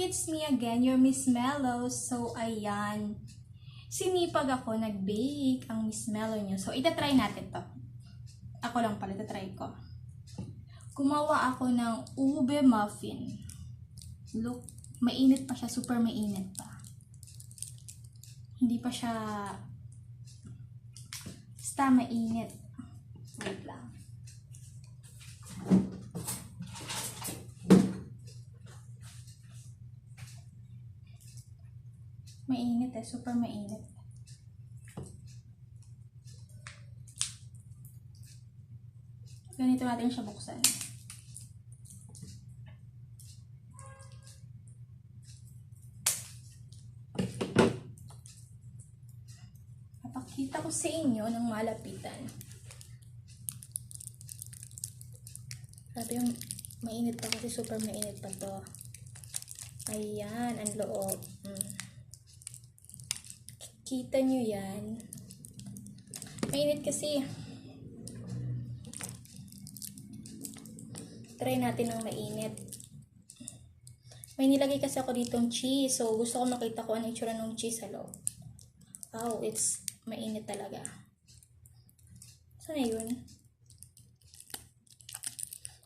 it's me again, your Miss Mellow. So, ayan. Sinipag ako, nag-bake ang Miss Mellow nyo. So, itatry natin to. Ako lang pala, itatry ko. Gumawa ako ng ube muffin. Look, mainit pa siya, super mainit pa. Hindi pa siya basta mainit. Wait lang. Mainit super mainit. Ganito natin siya buksan. Papakita ko sa inyo ng malapitan. Sabi yung mainit pa kasi super mainit pa to. Ayan, ang loob. Kita nyo yan. Mainit kasi. Try natin ng mainit. May nilagay kasi ako ditong cheese. So, gusto ko makita ko ano yung itsura ng cheese sa loob. Wow, it's mainit talaga. Saan na yun?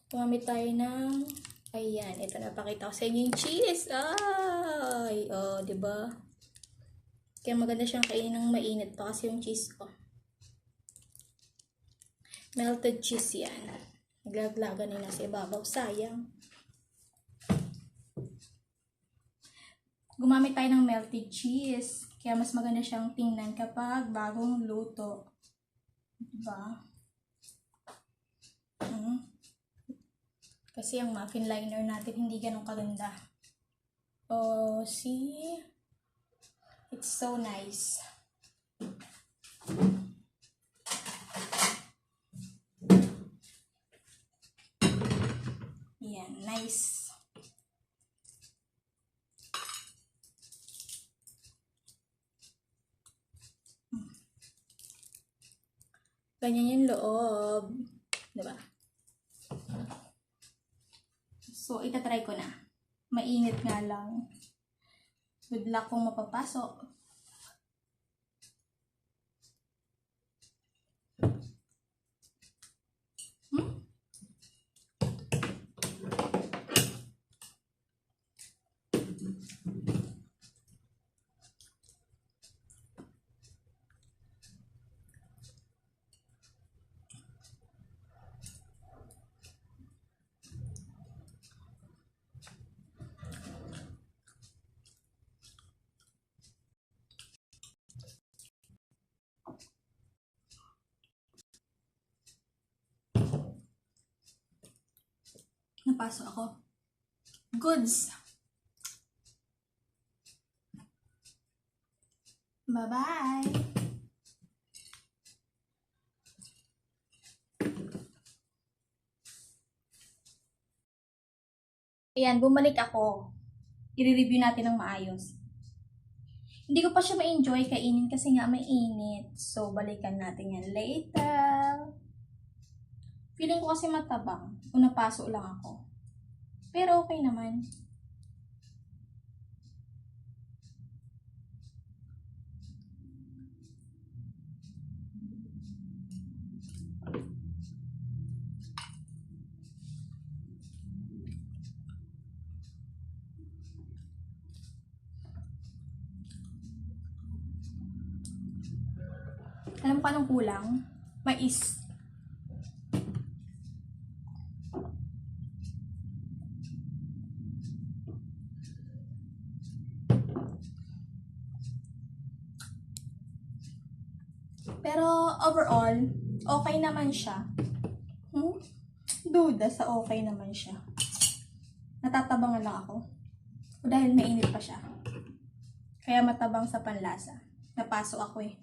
Gumamit tayo ng ayan, ito napakita ko sa inyo yung cheese. Ay, oh, 'di ba? Kaya maganda siyang kainin ng mainit pa kasi yung cheese ko. Melted cheese yan. Naglaglagan nila sa ibabaw. Sayang. Gumamit tayo ng melted cheese. Kaya mas maganda siyang tingnan kapag bagong luto. Diba? Kasi ang muffin liner natin hindi ganun kaganda. Oh, see? It's so nice. Yan, nice. Ganyan yung loob. Diba? So, itatry ko na. Mainit nga lang. Good luck kung mapapasok. Napasok ako. Goods! Bye-bye! Ayan, bumalik ako. I-review natin ng maayos. Hindi ko pa siya ma-enjoy kainin kasi nga mainit. So, balikan natin yan later. Feeling ko kasi matabang. Unapaso lang ako. Pero okay naman. Alam mo anong kulang? Mais. Pero overall, okay naman siya. Duda sa okay naman siya. Natatabangan lang ako. O dahil mainit pa siya. Kaya matabang sa panlasa. Napaso ako eh.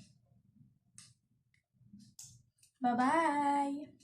Bye-bye!